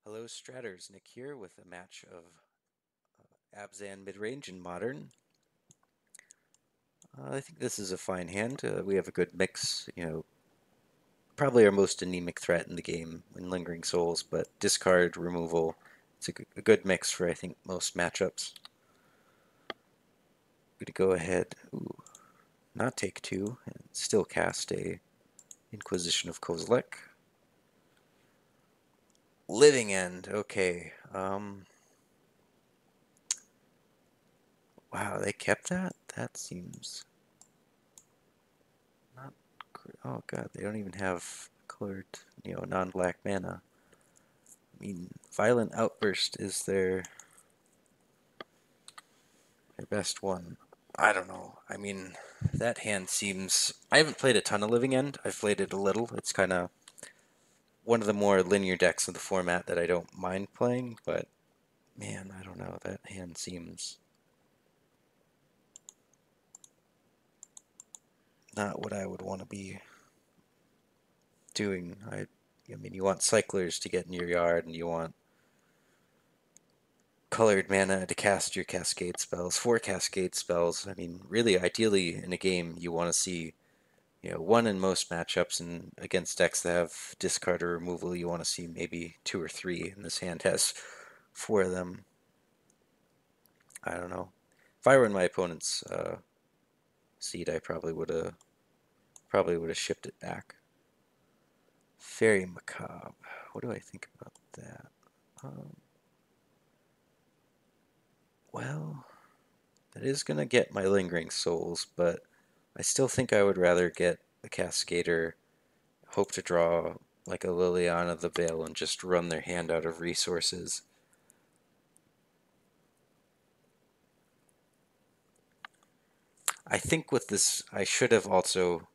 Hello Stratters, Nick here with a match of Abzan Midrange in Modern. I think this is a fine hand. We have a good mix, probably our most anemic threat in the game in Lingering Souls, but discard, removal, it's a good mix for I think most matchups. I'm going to go ahead, not take two, and still cast a Inquisition of Kozilek. Living End, okay. Wow, they kept that? That seems not. Oh god, they don't even have colored, non-black mana. I mean, Violent Outburst is their best one. I don't know. I mean, that hand seems. I haven't played a ton of Living End. I've played it a little. It's kind of one of the more linear decks of the format that I don't mind playing, but man, I don't know. That hand seems not what I would want to be doing. I mean, you want cyclers to get in your yard, and you want colored mana to cast your cascade spells, 4 cascade spells. I mean, really, ideally in a game, you want to see, one in most matchups, and against decks that have discard or removal, you want to see maybe 2 or 3, and this hand has 4 of them. I don't know. If I were in my opponent's seat, I probably would have shipped it back. Fairy Macabre. What do I think about that? Well, that is going to get my Lingering Souls, but I still think I would rather get a Cascader, hope to draw like a Lilianna the Veil, and just run their hand out of resources. I think with this, I should have also,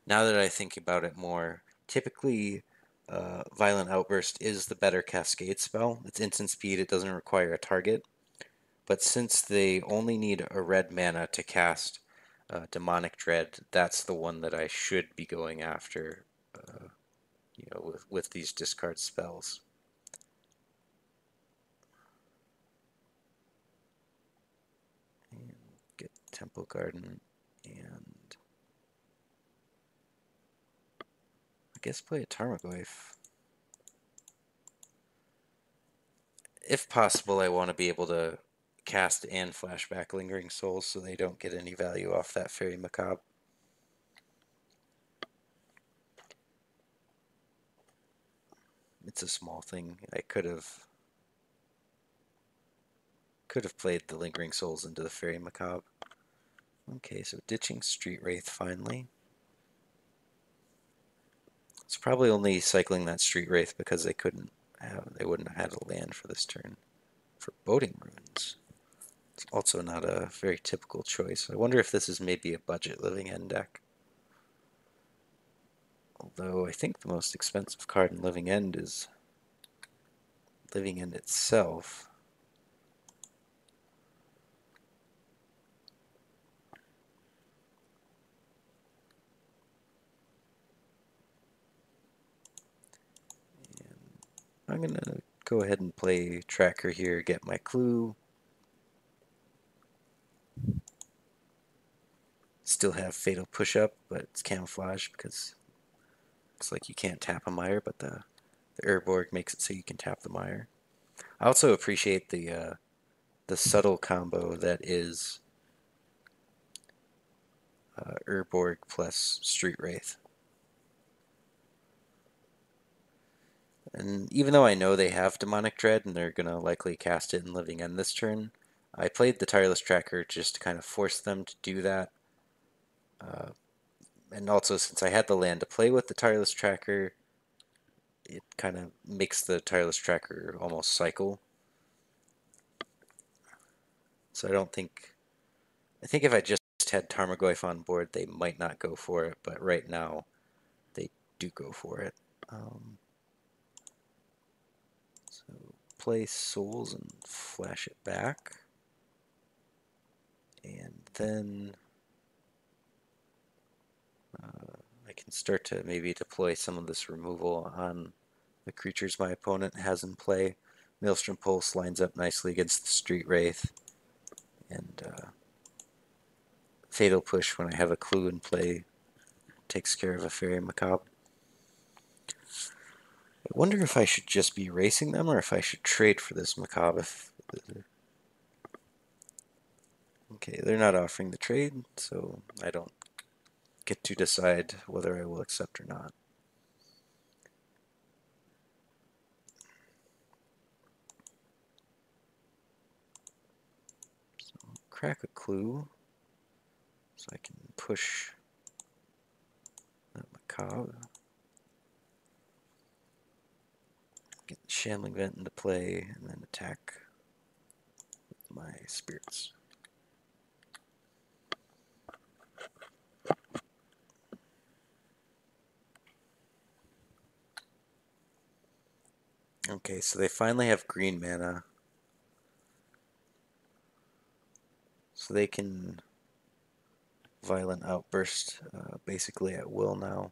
now that I think about it more, typically Violent Outburst is the better Cascade spell. It's instant speed, it doesn't require a target. But since they only need a red mana to cast Demonic Dread, that's the one that I should be going after, with these discard spells. And get Temple Garden, and I guess play a Tarmogoyf. If possible, I want to be able to cast and flashback Lingering Souls so they don't get any value off that Fairy Macabre. It's a small thing. I could have played the Lingering Souls into the Fairy Macabre. Okay, so ditching Street Wraith finally. It's probably only cycling that Street Wraith because they wouldn't have had a land for this turn. For Boding Ruins. It's also not a very typical choice. I wonder if this is maybe a budget Living End deck. Although I think the most expensive card in Living End is Living End itself. And I'm going to go ahead and play Tracker here, get my clue. Still have Fatal Push-Up, but it's camouflage because it's like you can't tap a Mire, but the Urborg makes it so you can tap the Mire. I also appreciate the subtle combo that is Urborg plus Street Wraith. And even though I know they have Demonic Dread and they're going to likely cast it in Living End this turn, I played the Tireless Tracker just to kind of force them to do that. And also, since I had the land to play with the Tireless Tracker, it kind of makes the Tireless Tracker almost cycle. So I think if I just had Tarmogoyf on board, they might not go for it, but right now they do go for it. So play Souls and flash it back. And then I can start to maybe deploy some of this removal on the creatures my opponent has in play. Maelstrom Pulse lines up nicely against the Street Wraith, and Fatal Push when I have a clue in play takes care of a Fairy Macabre. I wonder if I should just be racing them or if I should trade for this Macabre. Okay, they're not offering the trade, so I don't get to decide whether I will accept or not. So crack a clue so I can push that Macabre. Get the Shambling Vent into play and then attack with my spirits. Okay, so they finally have green mana. So they can Violent Outburst basically at will now.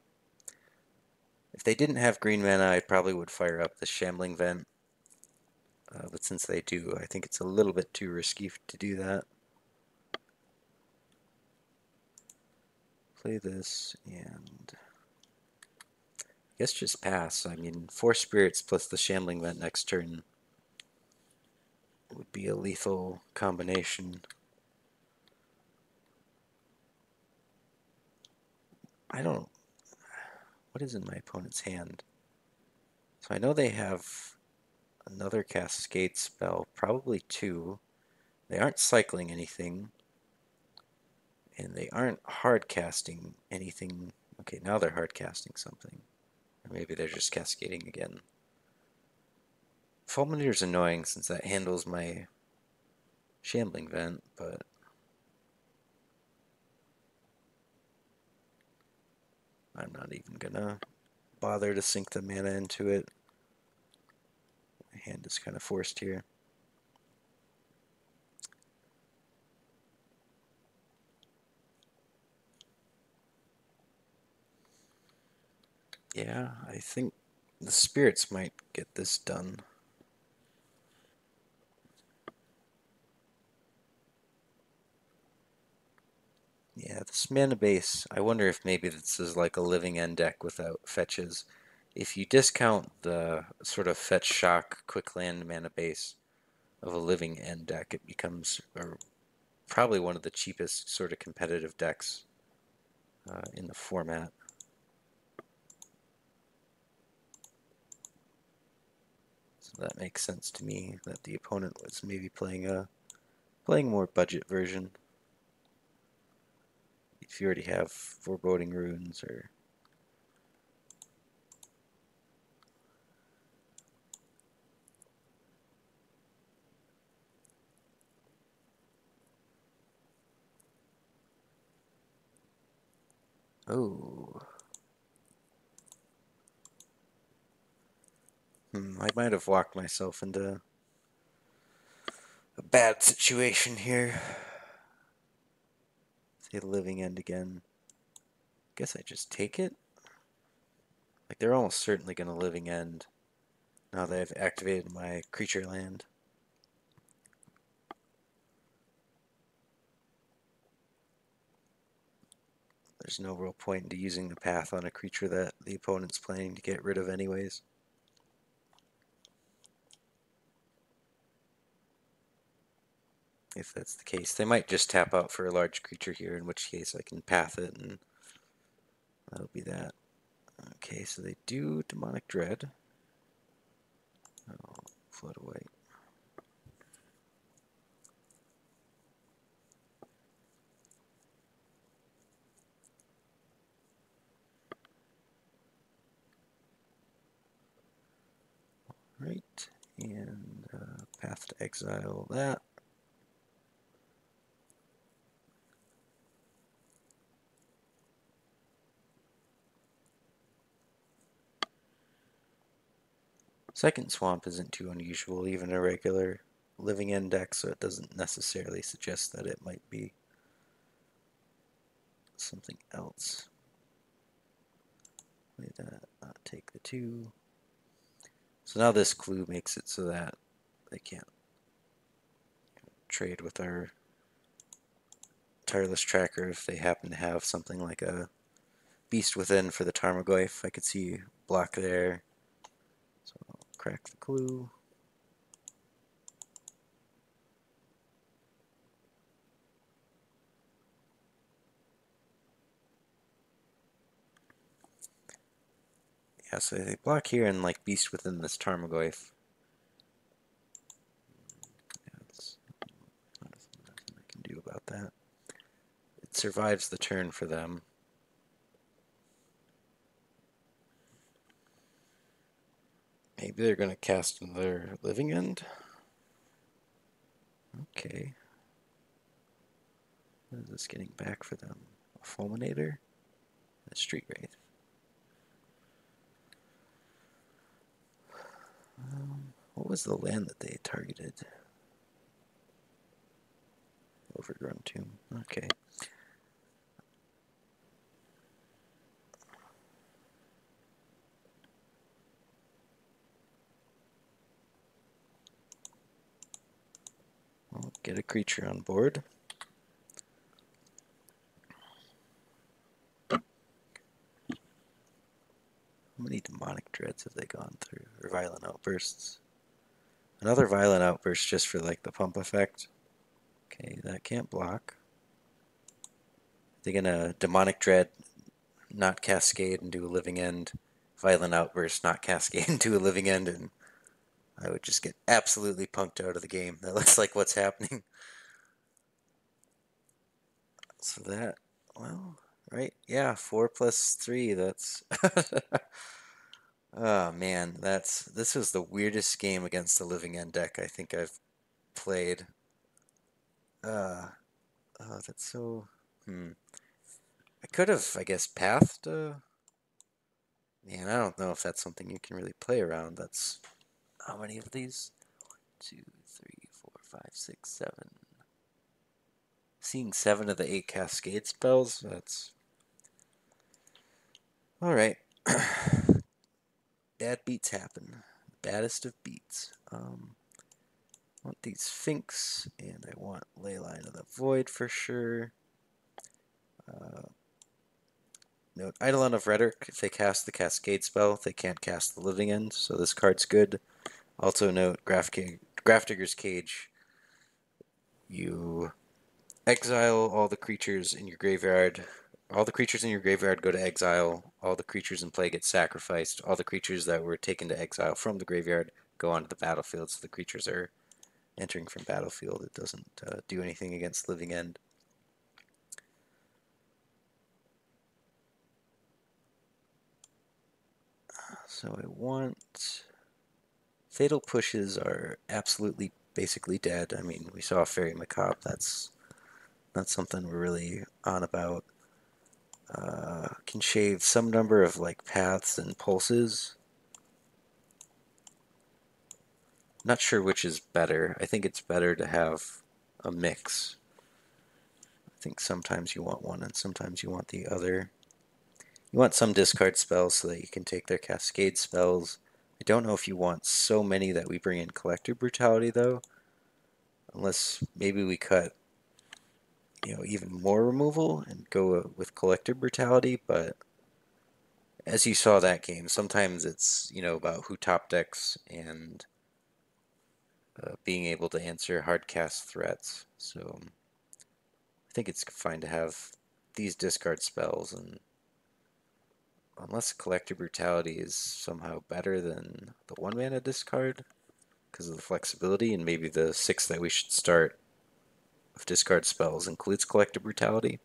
If they didn't have green mana, I probably would fire up the Shambling Vent. But since they do, I think it's a little bit too risky to do that. Play this and I guess just pass. I mean, 4 spirits plus the Shambling Vent next turn would be a lethal combination. I don't... What is in my opponent's hand? So I know they have another Cascade spell, probably 2. They aren't cycling anything. And they aren't hard casting anything. Okay, now they're hard casting something. Or maybe they're just cascading again. Fulminator's annoying since that handles my Shambling Vent, but I'm not even gonna bother to sink the mana into it. My hand is kind of forced here. Yeah, I think the spirits might get this done. Yeah, this mana base, I wonder if maybe this is like a living end deck without fetches. If you discount the sort of fetch shock quick land mana base of a living end deck, it becomes probably one of the cheapest sort of competitive decks in the format. So that makes sense to me that the opponent was maybe playing a more budget version. If you already have Foreboding Runes or oh. I might have walked myself into a bad situation here. Say living end again. Guess I just take it? Like they're almost certainly going to living end now that I've activated my creature land. There's no real point into using the path on a creature that the opponent's planning to get rid of anyways. If that's the case. They might just tap out for a large creature here, in which case I can path it and that'll be that. Okay, so they do Demonic Dread. I'll float away. Right, and path to exile that. Second Swamp isn't too unusual, even a regular living end deck, so it doesn't necessarily suggest that it might be something else. Play that, take the 2. So now this clue makes it so that they can't trade with our Tireless Tracker if they happen to have something like a Beast Within for the Tarmogoyf. I could see block there. So I'll crack the clue. Yeah, so they block here and like Beast Within this Tarmogoyf. Yeah, it's nothing I can do about that. It survives the turn for them. Maybe they're going to cast another Living End? Okay. What is this getting back for them? A Fulminator? A Street Wraith. What was the land that they targeted? Overgrown Tomb. Okay. Well, get a creature on board. How many Demonic Dreads have they gone through? Or Violent Outbursts? Another Violent Outburst just for like the pump effect. Okay, that can't block. They're gonna Demonic Dread, not Cascade, and do a Living End. Violent Outburst, not Cascade, and do a Living End, and I would just get absolutely punked out of the game. That looks like what's happening. So that, well, right? Yeah, 4 plus 3, that's... Oh man, this was the weirdest game against the Living End deck I think I've played. Oh, that's so... I could have, I guess, pathed. Man, I don't know if that's something you can really play around. That's how many of these? 2, 3, 4, 5, 6, 7. Seeing 7 of the 8 Cascade spells. That's all right. Bad beats happen. Baddest of beats. I want these Finks, and I want Leyline of the Void for sure. Note Eidolon of Rhetoric. If they cast the Cascade spell, they can't cast the Living End, so this card's good. Also note Grafdigger's Cage. You exile all the creatures in your graveyard. All the creatures in your graveyard go to exile. All the creatures in play get sacrificed. All the creatures that were taken to exile from the graveyard go onto the battlefield, so the creatures are entering from battlefield. It doesn't do anything against Living End. So I want... Fatal Pushes are absolutely basically dead. I mean, we saw Fairy Macabre. That's not something we're really on about. Can shave some number of like paths and pulses. Not sure which is better. I think it's better to have a mix. I think sometimes you want one and sometimes you want the other. You want some discard spells so that you can take their Cascade spells. I don't know if you want so many that we bring in Collective Brutality though. Unless maybe we cut, even more removal and go with Collective Brutality, but as you saw that game, sometimes it's, about who top decks and being able to answer hard cast threats. So I think it's fine to have these discard spells, and unless Collective Brutality is somehow better than the 1-mana discard because of the flexibility, and maybe the 6 that we should start of discard spells includes Collective Brutality.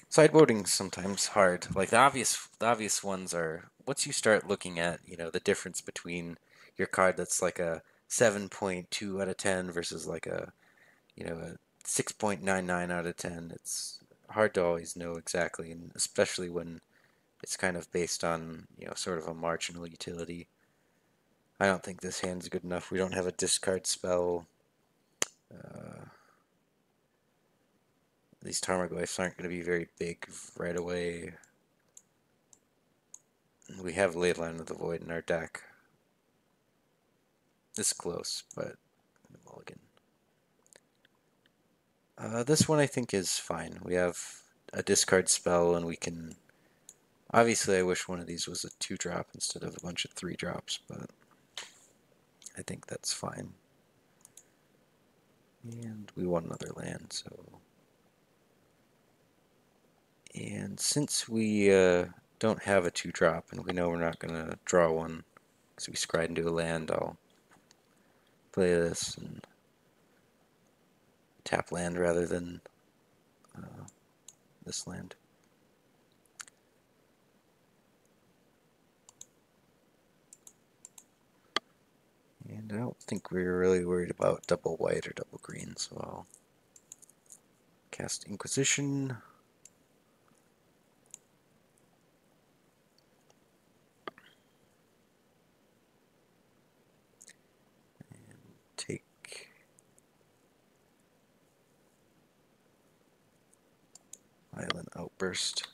Sideboarding's sometimes hard. Like the obvious ones are once you start looking at, the difference between your card that's like a 7.2 out of 10 versus like a 6.99 out of 10. It's hard to always know exactly, and especially when it's kind of based on, sort of a marginal utility. I don't think this hand's good enough. We don't have a discard spell. These Tarmogoyfs aren't going to be very big right away. We have Leyline of the Void in our deck. This close, but mulligan. This one I think is fine. We have a discard spell, and we can... Obviously, I wish one of these was a 2-drop instead of a bunch of 3-drops, but I think that's fine. And we want another land, so... And since we don't have a 2-drop, and we know we're not going to draw one, because we scryed into a land, I'll play this and tap land rather than this land. And I don't think we're really worried about double white or double green, so I'll cast Inquisition. And take Violent Outburst.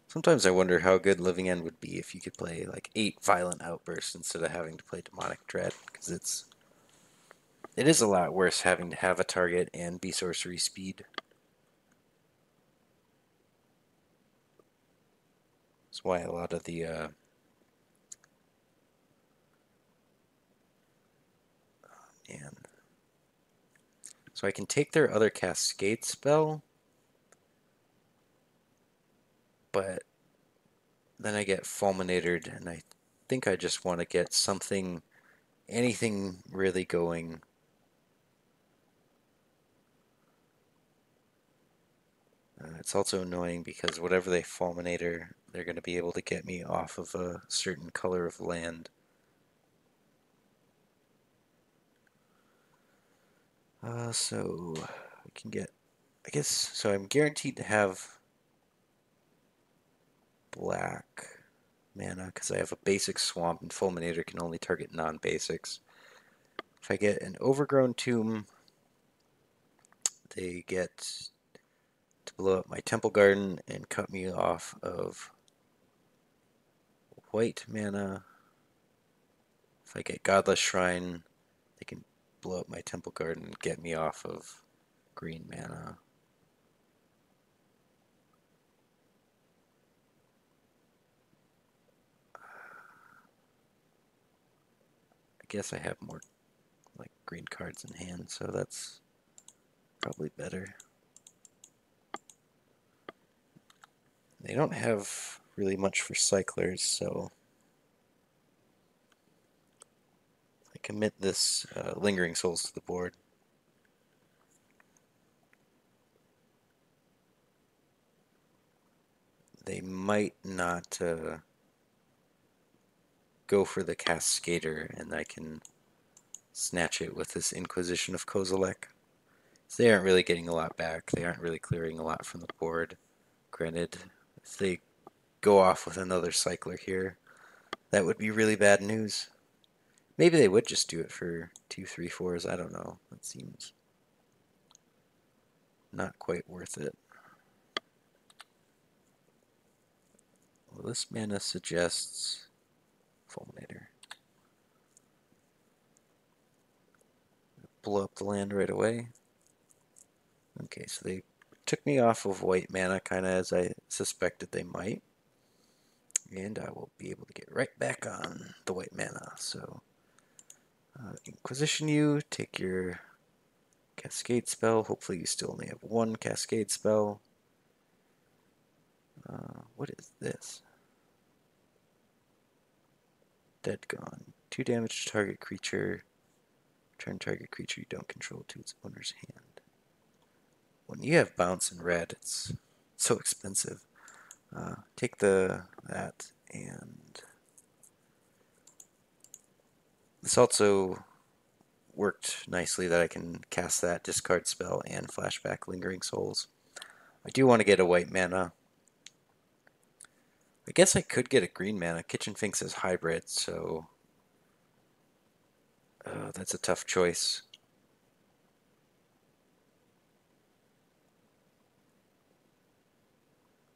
Sometimes I wonder how good Living End would be if you could play like 8 Violent Outbursts instead of having to play Demonic Dread, because it is a lot worse having to have a target and be sorcery speed. That's why a lot of the so I can take their other Cascade spell, but then I get Fulminated, and I think I just want to get something, anything really going. It's also annoying because whatever they Fulminator, they're going to be able to get me off of a certain color of land. So I can get, I guess, so I'm guaranteed to have black mana because I have a basic swamp, and Fulminator can only target non-basics. If I get an Overgrown Tomb, they get to blow up my Temple Garden and cut me off of white mana. If I get Godless Shrine, they can blow up my Temple Garden and get me off of green mana. I guess I have more like green cards in hand, so that's probably better. They don't have really much for cyclers, so I commit this Lingering Souls to the board. They might not go for the Cascader, and I can snatch it with this Inquisition of Kozilek. So they aren't really getting a lot back. They aren't really clearing a lot from the board. Granted, if they go off with another cycler here, that would be really bad news. Maybe they would just do it for 2, 3, 4s. I don't know. That seems not quite worth it. Well, this mana suggests Fulminator. Blow up the land right away. Okay, so they took me off of white mana, kind of as I suspected they might. And I will be able to get right back on the white mana. So, Inquisition you, take your Cascade spell. Hopefully you still only have 1 Cascade spell. What is this? Dead Gone. 2 damage to target creature. Turn target creature you don't control to its owner's hand. When you have bounce in red, it's so expensive. Take that, and this also worked nicely that I can cast that discard spell and flashback Lingering Souls. I do want to get a white mana. I guess I could get a green mana. Kitchen Finks is hybrid, so that's a tough choice.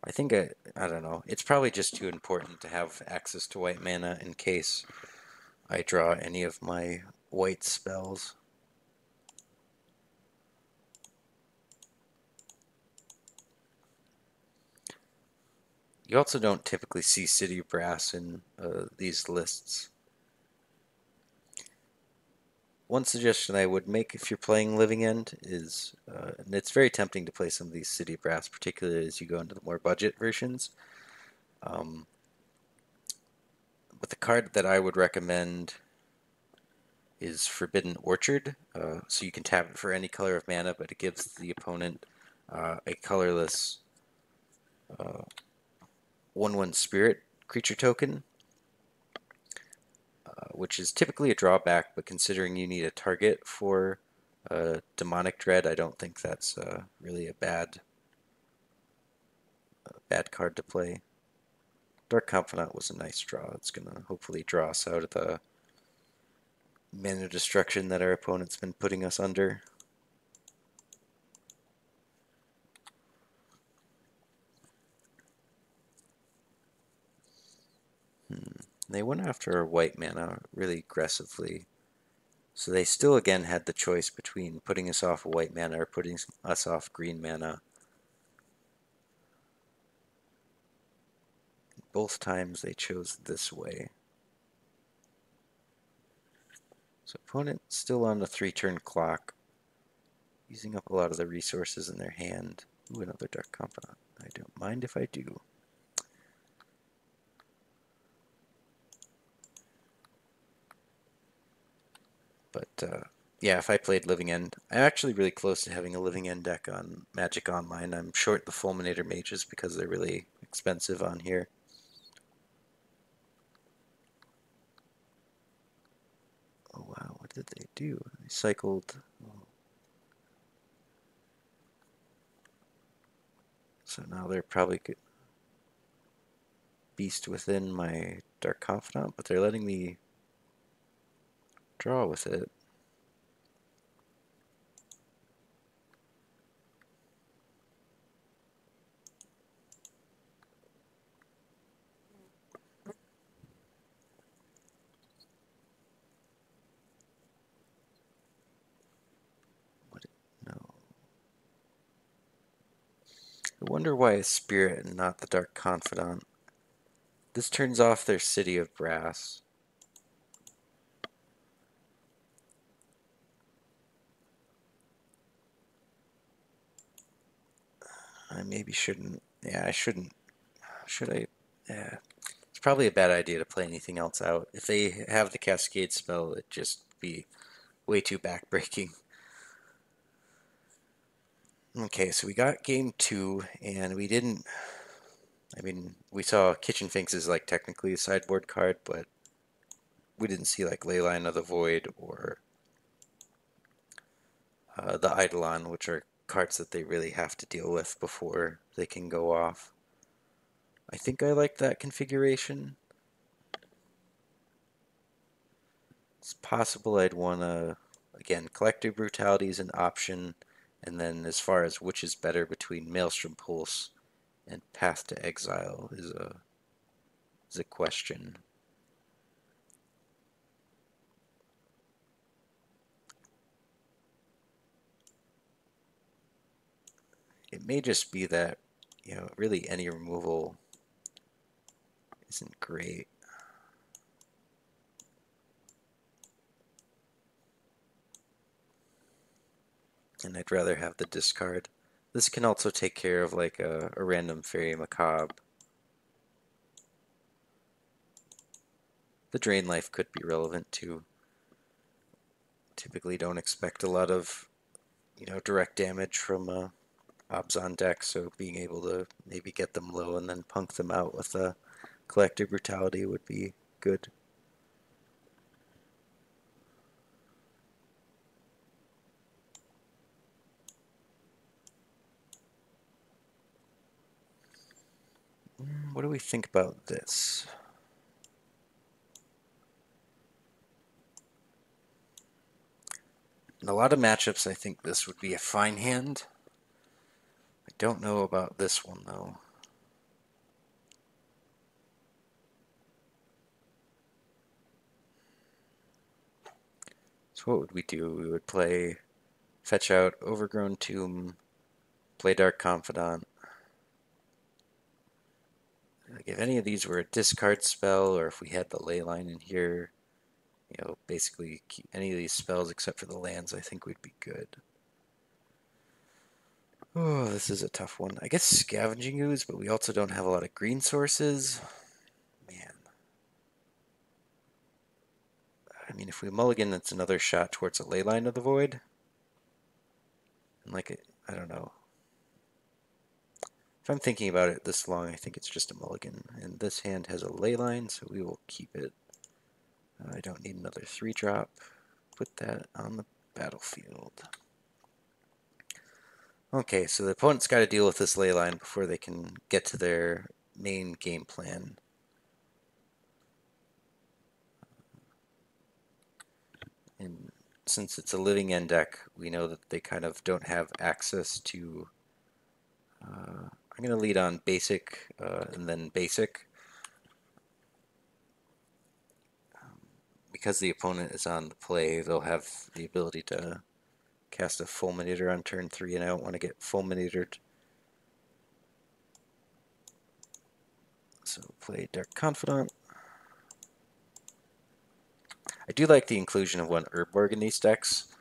I think I don't know. It's probably just too important to have access to white mana in case I draw any of my white spells. You also don't typically see City Brass in these lists. One suggestion I would make if you're playing Living End is, and it's very tempting to play some of these City Brass, particularly as you go into the more budget versions. But the card that I would recommend is Forbidden Orchard. So you can tap it for any color of mana, but it gives the opponent a colorless 1/1 spirit creature token, which is typically a drawback, but considering you need a target for Demonic Dread, I don't think that's really a bad card to play. Dark Confidant was a nice draw. It's going to hopefully draw us out of the mana destruction that our opponent's been putting us under. They went after white mana really aggressively. So they still again had the choice between putting us off white mana or putting us off green mana. Both times they chose this way. So opponent still on the 3-turn clock, using up a lot of the resources in their hand. Ooh, another Dark Confidant. I don't mind if I do. But yeah, if I played Living End, I'm actually really close to having a Living End deck on Magic Online. I'm short the Fulminator Mages because they're really expensive on here. Oh wow, what did they do? They cycled... Oh. So now they're probably good. Beast within my Dark Confidant, but they're letting me draw with it. What? No. I wonder why a Spirit and not the Dark Confidant. This turns off their City of Brass. I maybe shouldn't. Yeah, I shouldn't. Should I? Yeah. It's probably a bad idea to play anything else out. If they have the Cascade spell, it'd just be way too backbreaking. Okay, so we got game 2, and we didn't... I mean, we saw Kitchen Finks is like technically a sideboard card, but we didn't see like Leyline of the Void or the Eidolon, which are cards that they really have to deal with before they can go off. I think I like that configuration. It's possible I'd want to, again, Collective Brutality is an option, and then as far as which is better between Maelstrom Pulse and Path to Exile is a question. It may just be that, you know, really any removal isn't great. And I'd rather have the discard. This can also take care of like a random Fairy Macabre. The Drain Life could be relevant too. Typically don't expect a lot of, you know, direct damage from Abzan deck, so being able to maybe get them low and then punk them out with a Collective Brutality would be good. What do we think about this? In a lot of matchups, I think this would be a fine hand. I don't know about this one, though. So what would we do? We would play, fetch out Overgrown Tomb, play Dark Confidant. Like if any of these were a discard spell, or if we had the Leyline in here, you know, basically any of these spells except for the lands, I think we'd be good. Oh, this is a tough one. I guess Scavenging Ooze, but we also don't have a lot of green sources. Man. I mean, if we mulligan, it's another shot towards a Leyline of the Void. And like, I don't know. If I'm thinking about it this long, I think it's just a mulligan. And this hand has a Leyline, so we will keep it. I don't need another 3-drop. Put that on the battlefield. Okay, so the opponent's got to deal with this Leyline before they can get to their main game plan. And since it's a living end deck, we know that they kind of don't have access to... I'm going to lead on basic and then basic. Because the opponent is on the play, they'll have the ability to cast a Fulminator on turn 3, and I don't want to get Fulminatored. So play Dark Confidant. I do like the inclusion of one Urborg in these decks.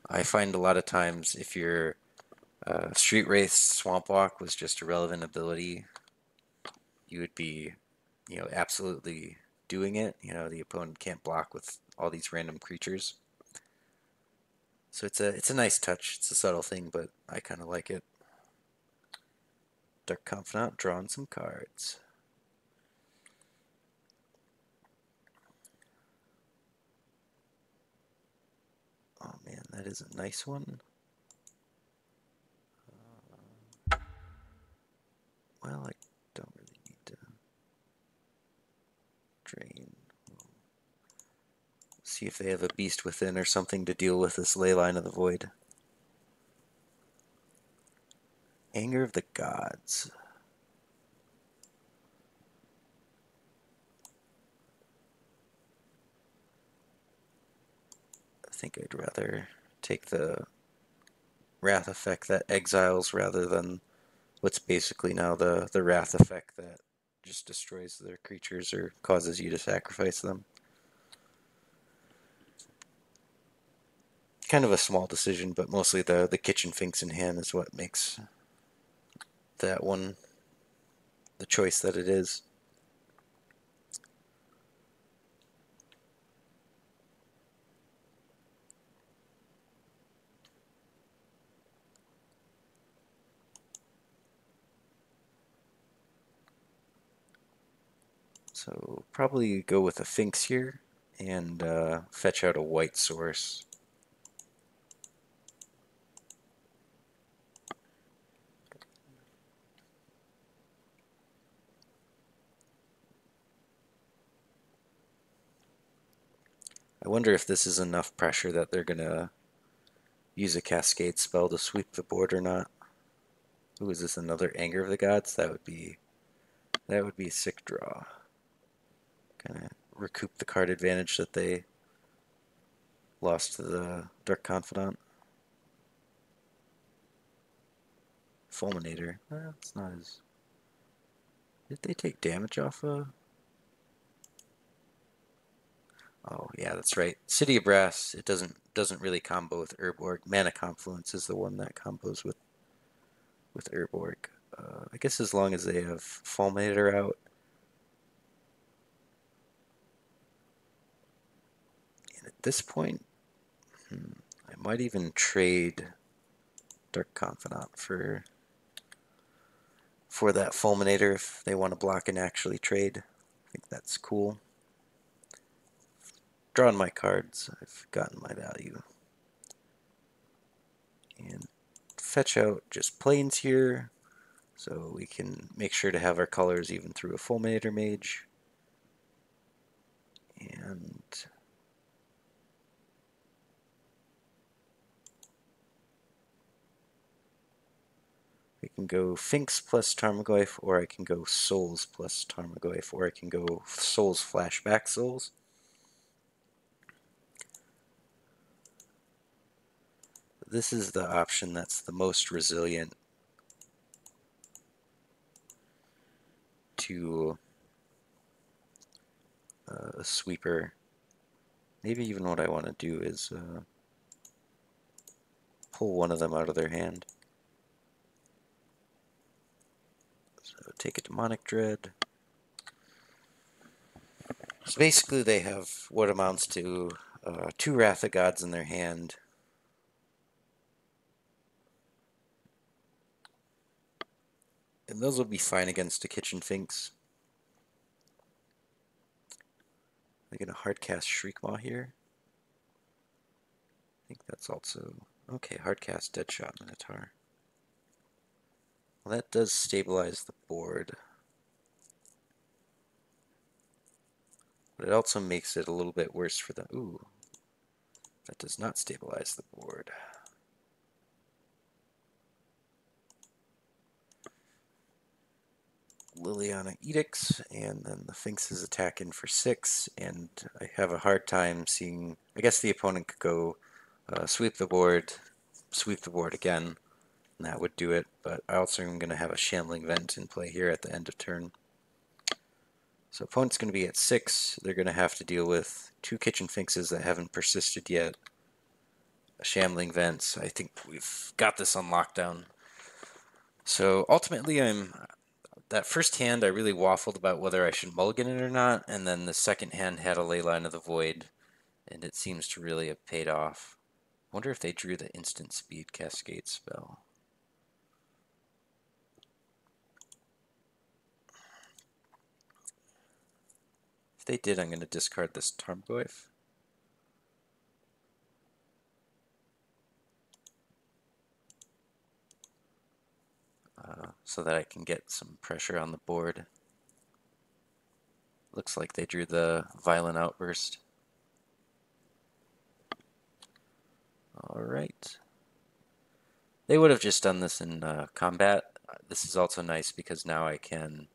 I find a lot of times if your Street Wraith Swamp Walk was just a relevant ability, you would be, you know, absolutely doing it. You know, the opponent can't block with all these random creatures. So it's a nice touch. It's a subtle thing, but I kind of like it. Dark Confidant, drawing some cards. Oh man, that is a nice one. Well, I don't really need to drain. See if they have a Beast Within or something to deal with this Leyline of the Void. Anger of the Gods. I think I'd rather take the Wrath effect that exiles rather than what's basically now the Wrath effect that just destroys their creatures or causes you to sacrifice them. Kind of a small decision, but mostly the Kitchen Finks in hand is what makes that one the choice that it is. So probably go with a Finks here and fetch out a white source. I wonder if this is enough pressure that they're gonna use a Cascade spell to sweep the board or not. Ooh, is this another Anger of the Gods? That would be a sick draw. Kind of recoup the card advantage that they lost to the Dark Confidant. Fulminator. Well, it's not as... Did they take damage off of... Oh, yeah, that's right. City of Brass, it doesn't really combo with Urborg. Mana Confluence is the one that combos with Urborg. I guess as long as they have Fulminator out. And at this point, I might even trade Dark Confidant for that Fulminator if they want to block and actually trade. I think that's cool. Drawn my cards, I've gotten my value. And fetch out just plains here, so we can make sure to have our colors even through a Fulminator Mage. And I can go Finks plus Tarmogoyf, or I can go Souls plus Tarmogoyf, or I can go Souls Flashback Souls. this is the option that's the most resilient to a sweeper. Maybe even what I want to do is pull one of them out of their hand. So take a Demonic Dread. So basically they have what amounts to 2 Wrath of Gods in their hand. And those will be fine against a Kitchen Finks. I'm going to hardcast Shriekmaw here. I think that's also... Okay, hardcast Deadshot Minotaur. Well, that does stabilize the board. But it also makes it a little bit worse for the... Ooh, that does not stabilize the board. Lilianna Edicts, and then the Finks is attacking for 6, and I have a hard time seeing... I guess the opponent could go sweep the board again, and that would do it, but I also am going to have a Shambling Vent in play here at the end of turn. So opponent's going to be at 6. They're going to have to deal with 2 Kitchen Finkses that haven't persisted yet. A Shambling Vent. I think we've got this on lockdown. So ultimately that first hand I really waffled about whether I should mulligan it or not, and then the second hand had a Leyline of the Void, and it seems to really have paid off. I wonder if they drew the instant speed cascade spell. If they did, I'm going to discard this Tarmogoyf. So that I can get some pressure on the board. Looks like they drew the Violent Outburst. Alright. They would have just done this in combat. This is also nice because now I can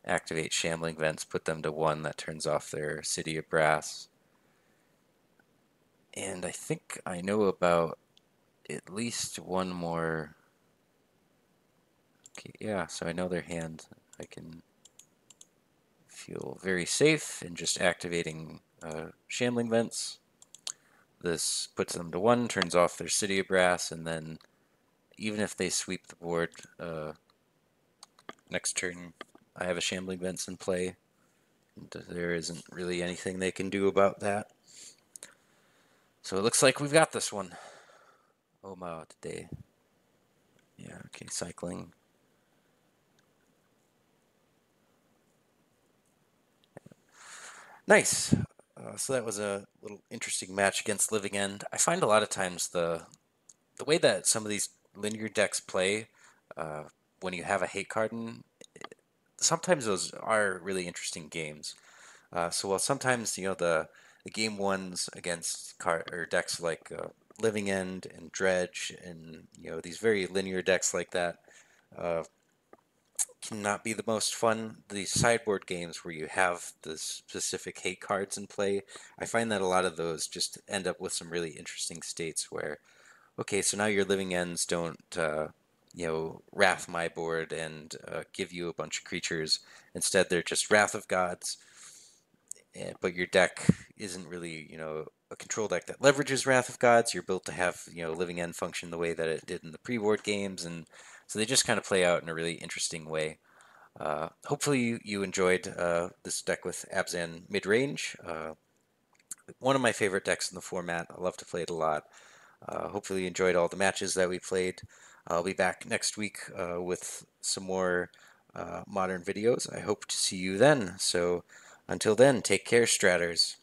activate Shambling Vents, put them to 1, that turns off their City of Brass. And I think I know about at least one more. Okay, yeah, so I know their hand. I can feel very safe in just activating Shambling Vents. This puts them to 1, turns off their City of Brass, and then even if they sweep the board next turn, I have a Shambling Vents in play. And there isn't really anything they can do about that. So it looks like we've got this one. Oh my, today. Yeah, okay, cycling. Nice. So that was a little interesting match against Living End. I find a lot of times the way that some of these linear decks play, when you have a hate card in, sometimes those are really interesting games. So while sometimes the game ones against decks like Living End and Dredge and these very linear decks like that cannot be the most fun. The sideboard games where you have the specific hate cards in play, I find that a lot of those just end up with some really interesting states where, okay, so now your Living Ends don't Wrath my board and give you a bunch of creatures. Instead, they're just Wrath of Gods. But your deck isn't really, a control deck that leverages Wrath of Gods. You're built to have, Living End function the way that it did in the pre-board games, and so they just kind of play out in a really interesting way. Hopefully you enjoyed this deck with Abzan Midrange. One of my favorite decks in the format. I love to play it a lot. Hopefully you enjoyed all the matches that we played. I'll be back next week with some more modern videos. I hope to see you then. So until then, take care, Stratters.